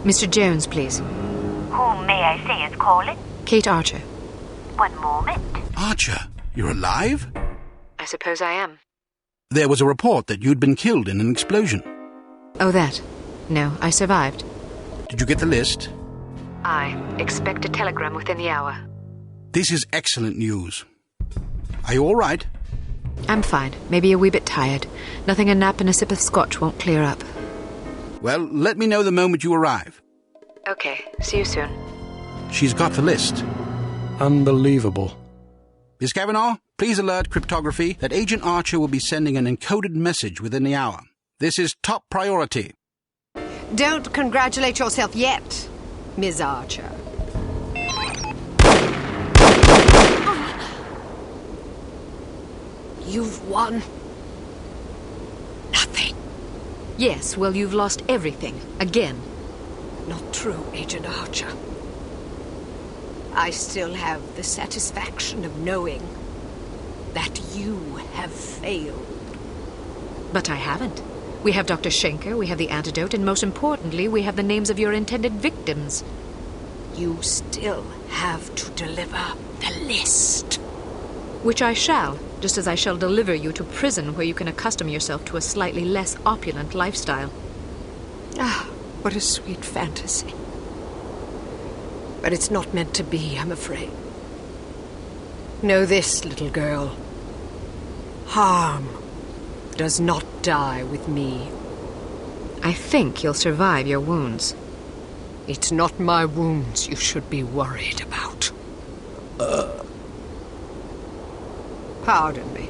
Mr. Jones, please. Whom may I say is calling? Kate Archer. One moment. Archer, you're alive? I suppose I am. There was a report that you'd been killed in an explosion. Oh, that. No, I survived. Did you get the list? I expect a telegram within the hour. This is excellent news. Are you all right? I'm fine. Maybe a wee bit tired. Nothing a nap and a sip of scotch won't clear up. Well, let me know the moment you arrive. Okay, see you soon. She's got the list. Unbelievable. Miss Kavanaugh, please alert cryptography that Agent Archer will be sending an encoded message within the hour. This is top priority. Don't congratulate yourself yet, Ms. Archer. You've won nothing. Yes, well, you've lost everything. Again. Not true, Agent Archer. I still have the satisfaction of knowing that you have failed. But I haven't. We have Dr. Schenker, we have the antidote, and most importantly, we have the names of your intended victims. You still have to deliver the list. Which I shall, just as I shall deliver you to prison where you can accustom yourself to a slightly less opulent lifestyle. Ah, what a sweet fantasy. But it's not meant to be, I'm afraid. Know this, little girl. Harm does not die with me. I think you'll survive your wounds. It's not my wounds you should be worried about. Pardon me.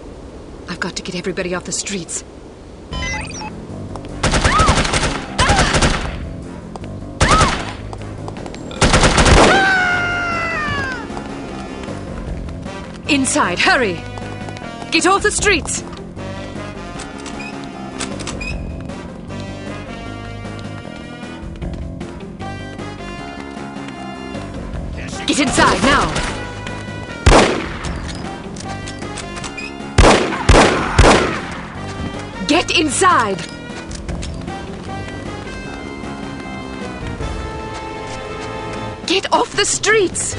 I've got to get everybody off the streets. Inside, hurry! Get off the streets! Get inside, now! Get inside! Get off the streets!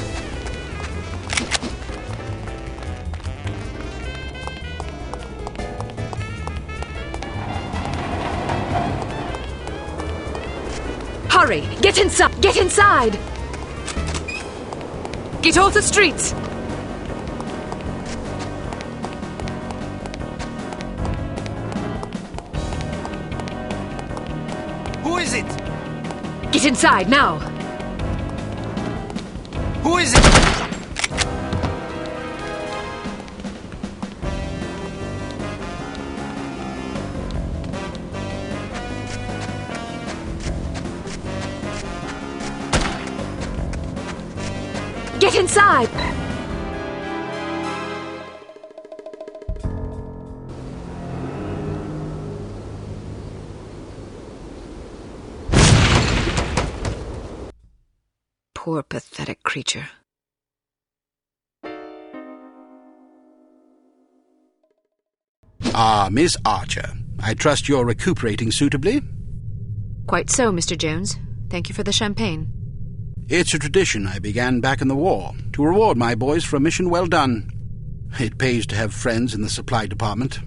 Hurry! Get inside! Get inside! Get off the streets! Who is it? Get inside, now! Who is it? Get inside! Poor, pathetic creature. Ah, Miss Archer. I trust you're recuperating suitably? Quite so, Mr. Jones. Thank you for the champagne. It's a tradition I began back in the war, to reward my boys for a mission well done. It pays to have friends in the supply department.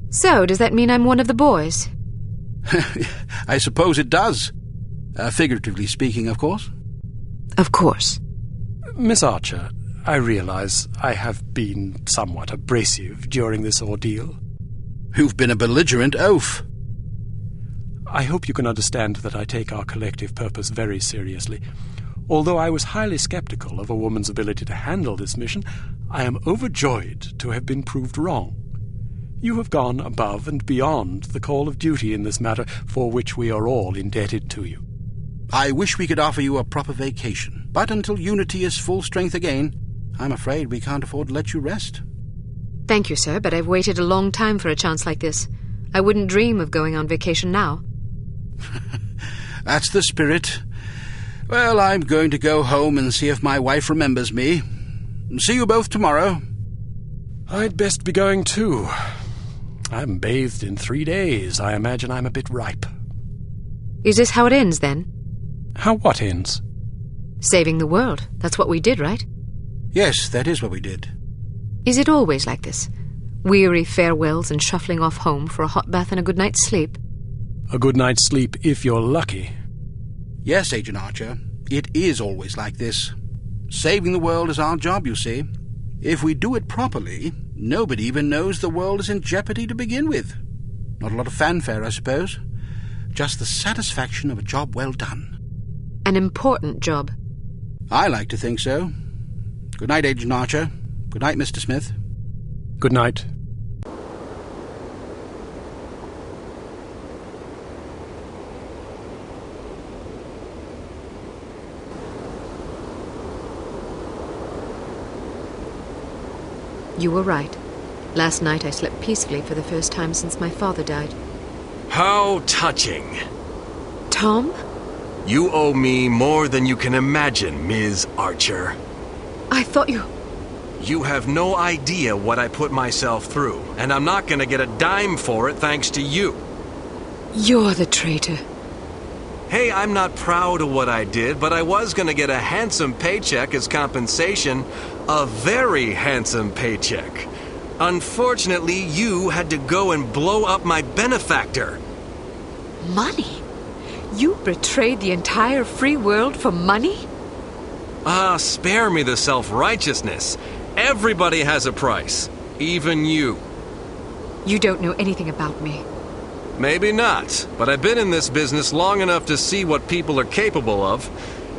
So, does that mean I'm one of the boys? I suppose it does. Figuratively speaking, of course. Of course. Miss Archer, I realize I have been somewhat abrasive during this ordeal. You've been a belligerent oaf. I hope you can understand that I take our collective purpose very seriously. Although I was highly skeptical of a woman's ability to handle this mission, I am overjoyed to have been proved wrong. You have gone above and beyond the call of duty in this matter, for which we are all indebted to you. I wish we could offer you a proper vacation, but until Unity is full strength again, I'm afraid we can't afford to let you rest. Thank you, sir, but I've waited a long time for a chance like this. I wouldn't dream of going on vacation now. That's the spirit. Well, I'm going to go home and see if my wife remembers me. See you both tomorrow. I'd best be going too. I haven't bathed in 3 days. I imagine I'm a bit ripe. Is this how it ends, then? How what ends? Saving the world. That's what we did, right? Yes, that is what we did. Is it always like this? Weary farewells and shuffling off home for a hot bath and a good night's sleep? A good night's sleep if you're lucky. Yes, Agent Archer, it is always like this. Saving the world is our job, you see. If we do it properly, nobody even knows the world is in jeopardy to begin with. Not a lot of fanfare, I suppose. Just the satisfaction of a job well done. An important job. I like to think so. Good night, Agent Archer. Good night, Mr. Smith. Good night. You were right. Last night I slept peacefully for the first time since my father died. How touching. Tom? You owe me more than you can imagine, Ms. Archer. I thought you... You have no idea what I put myself through, and I'm not gonna get a dime for it thanks to you. You're the traitor. Hey, I'm not proud of what I did, but I was gonna get a handsome paycheck as compensation. A very handsome paycheck. Unfortunately, you had to go and blow up my benefactor. Money? You betrayed the entire free world for money? Ah, spare me the self-righteousness. Everybody has a price. Even you. You don't know anything about me. Maybe not, but I've been in this business long enough to see what people are capable of.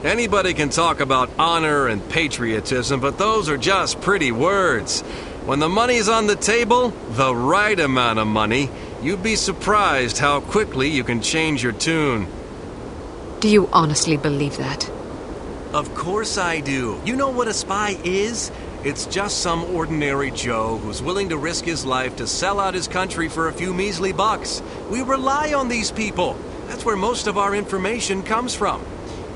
Anybody can talk about honor and patriotism, but those are just pretty words. When the money's on the table, the right amount of money, you'd be surprised how quickly you can change your tune. Do you honestly believe that? Of course I do. You know what a spy is? It's just some ordinary Joe who's willing to risk his life to sell out his country for a few measly bucks. We rely on these people. That's where most of our information comes from.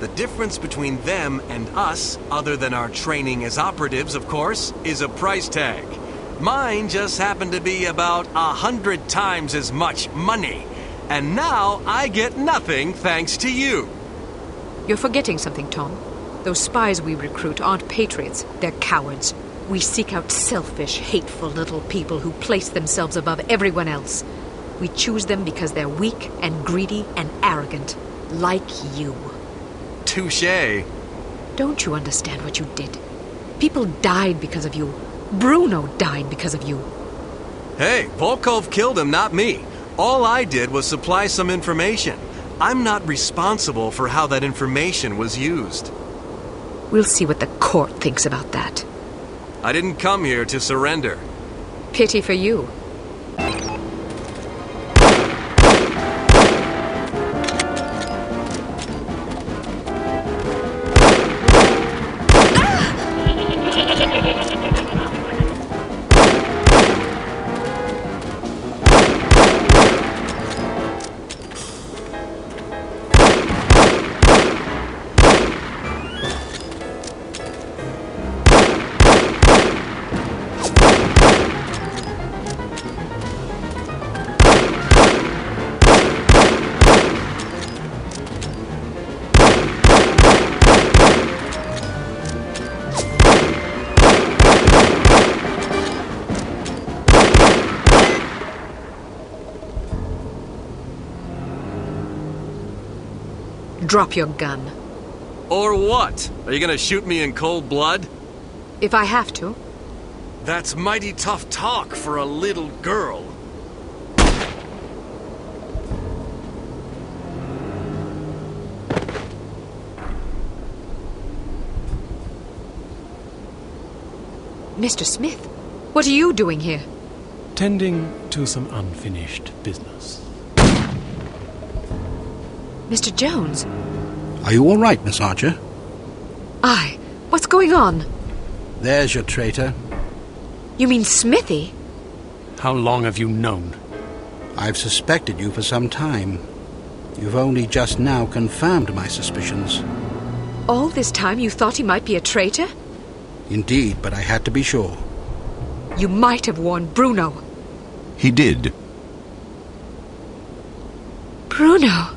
The difference between them and us, other than our training as operatives, of course, is a price tag. Mine just happened to be about 100 times as much money. And now I get nothing thanks to you. You're forgetting something, Tom. Those spies we recruit aren't patriots. They're cowards. We seek out selfish, hateful little people who place themselves above everyone else. We choose them because they're weak and greedy and arrogant. Like you. Touché. Don't you understand what you did? People died because of you. Bruno died because of you. Hey, Volkov killed him, not me. All I did was supply some information. I'm not responsible for how that information was used. We'll see what the court thinks about that. I didn't come here to surrender. Pity for you. Drop your gun. Or what? Are you gonna shoot me in cold blood? If I have to. That's mighty tough talk for a little girl. Mr. Smith, what are you doing here? Tending to some unfinished business. Mr. Jones? Are you all right, Miss Archer? Aye. What's going on? There's your traitor. You mean Smithy? How long have you known? I've suspected you for some time. You've only just now confirmed my suspicions. All this time you thought he might be a traitor? Indeed, but I had to be sure. You might have warned Bruno. He did. Bruno?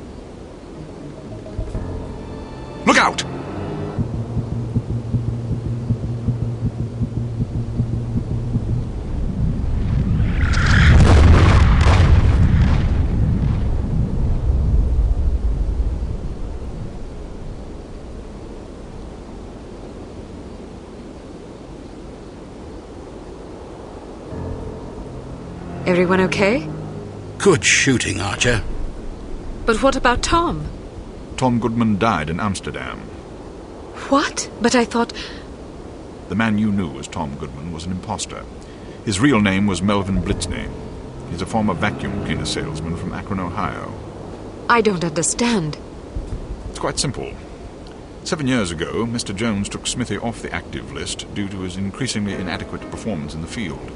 Everyone okay? Good shooting, Archer. But what about Tom? Tom Goodman died in Amsterdam. What? But I thought... The man you knew as Tom Goodman was an imposter. His real name was Melvin Blitzney. He's a former vacuum cleaner salesman from Akron, Ohio. I don't understand. It's quite simple. 7 years ago, Mr. Jones took Smithy off the active list due to his increasingly inadequate performance in the field.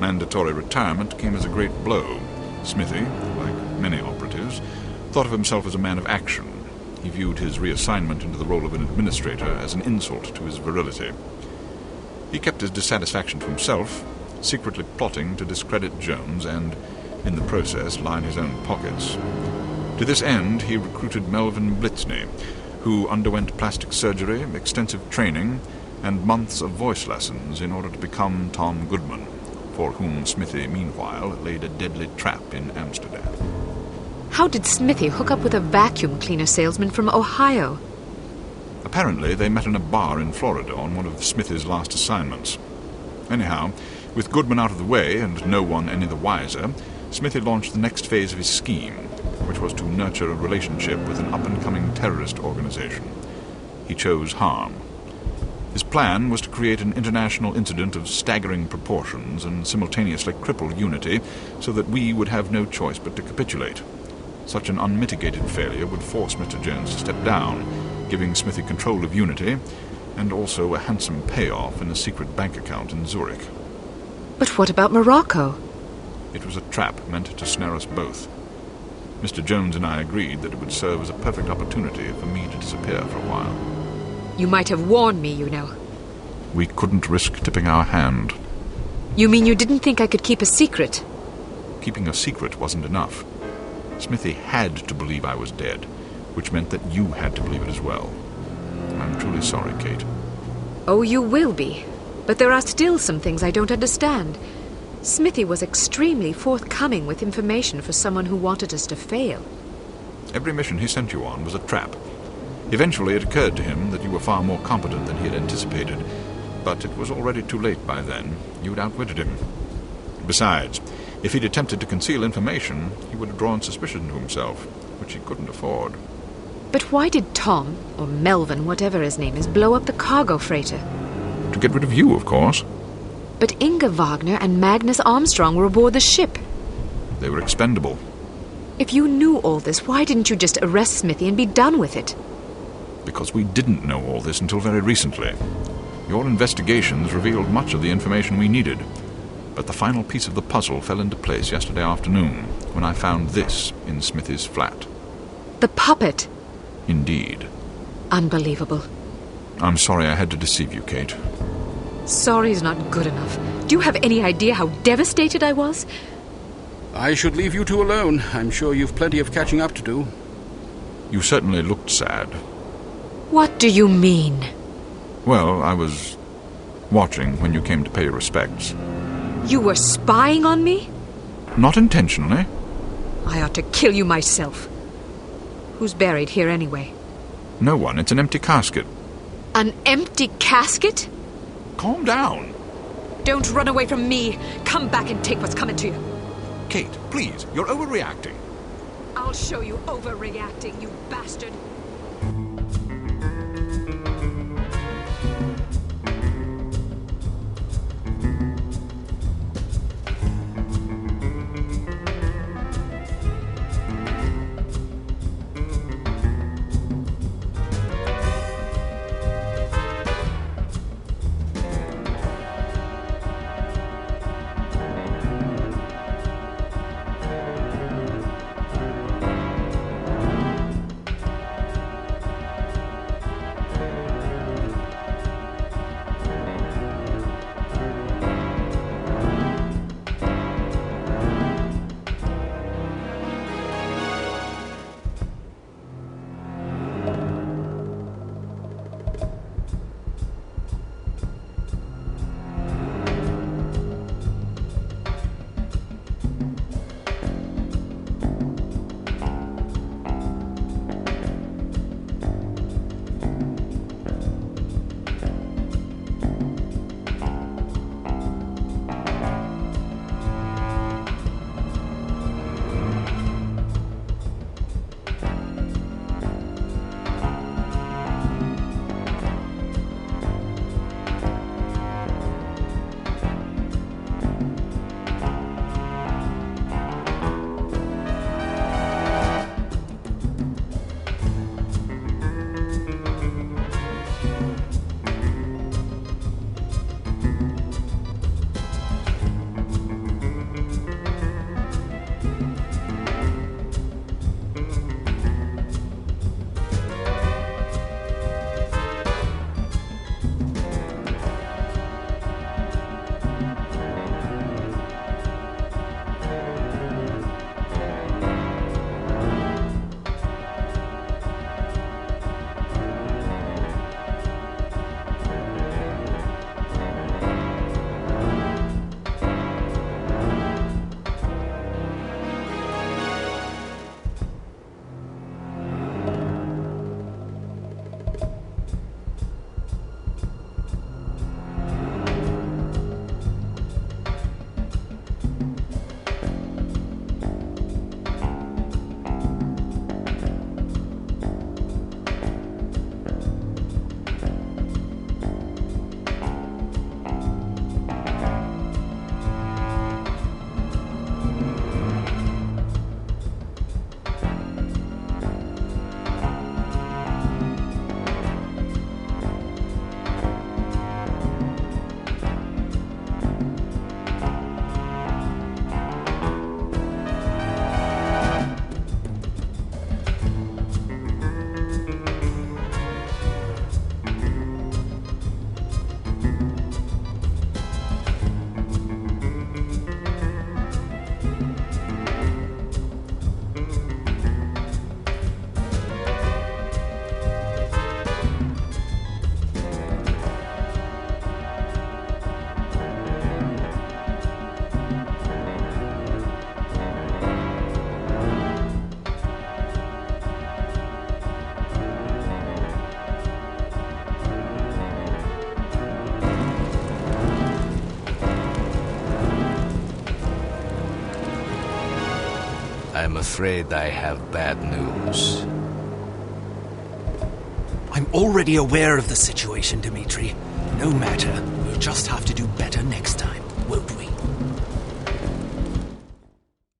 Mandatory retirement came as a great blow. Smithy, like many operatives, thought of himself as a man of action. He viewed his reassignment into the role of an administrator as an insult to his virility. He kept his dissatisfaction to himself, secretly plotting to discredit Jones and, in the process, line his own pockets. To this end, he recruited Melvin Blitzney, who underwent plastic surgery, extensive training, and months of voice lessons in order to become Tom Goodman, for whom Smithy, meanwhile, laid a deadly trap in Amsterdam. How did Smithy hook up with a vacuum cleaner salesman from Ohio? Apparently, they met in a bar in Florida on one of Smithy's last assignments. Anyhow, with Goodman out of the way and no one any the wiser, Smithy launched the next phase of his scheme, which was to nurture a relationship with an up-and-coming terrorist organization. He chose harm. His plan was to create an international incident of staggering proportions and simultaneously cripple Unity so that we would have no choice but to capitulate. Such an unmitigated failure would force Mr. Jones to step down, giving Smithy control of Unity and also a handsome payoff in a secret bank account in Zurich. But what about Morocco? It was a trap meant to snare us both. Mr. Jones and I agreed that it would serve as a perfect opportunity for me to disappear for a while. You might have warned me, you know. We couldn't risk tipping our hand. You mean you didn't think I could keep a secret? Keeping a secret wasn't enough. Smithy had to believe I was dead, which meant that you had to believe it as well. I'm truly sorry, Kate. Oh, you will be. But there are still some things I don't understand. Smithy was extremely forthcoming with information for someone who wanted us to fail. Every mission he sent you on was a trap. Eventually it occurred to him that you were far more competent than he had anticipated, but it was already too late by then. You'd outwitted him. Besides, if he'd attempted to conceal information, he would have drawn suspicion to himself, which he couldn't afford. But why did Tom, or Melvin, whatever his name is, blow up the cargo freighter? To get rid of you, of course. But Inga Wagner and Magnus Armstrong were aboard the ship. They were expendable. If you knew all this, why didn't you just arrest Smithy and be done with it? Because we didn't know all this until very recently. Your investigations revealed much of the information we needed. But the final piece of the puzzle fell into place yesterday afternoon, when I found this in Smithy's flat. The puppet? Indeed. Unbelievable. I'm sorry I had to deceive you, Kate. Sorry's not good enough. Do you have any idea how devastated I was? I should leave you two alone. I'm sure you've plenty of catching up to do. You certainly looked sad. What do you mean? Well, I was watching when you came to pay your respects. You were spying on me? Not intentionally. I ought to kill you myself. Who's buried here anyway? No one. It's an empty casket. An empty casket? Calm down. Don't run away from me. Come back and take what's coming to you. Kate, please. You're overreacting. I'll show you overreacting, you bastard. I'm afraid I have bad news. I'm already aware of the situation, Dimitri. No matter. We'll just have to do better next time, won't we?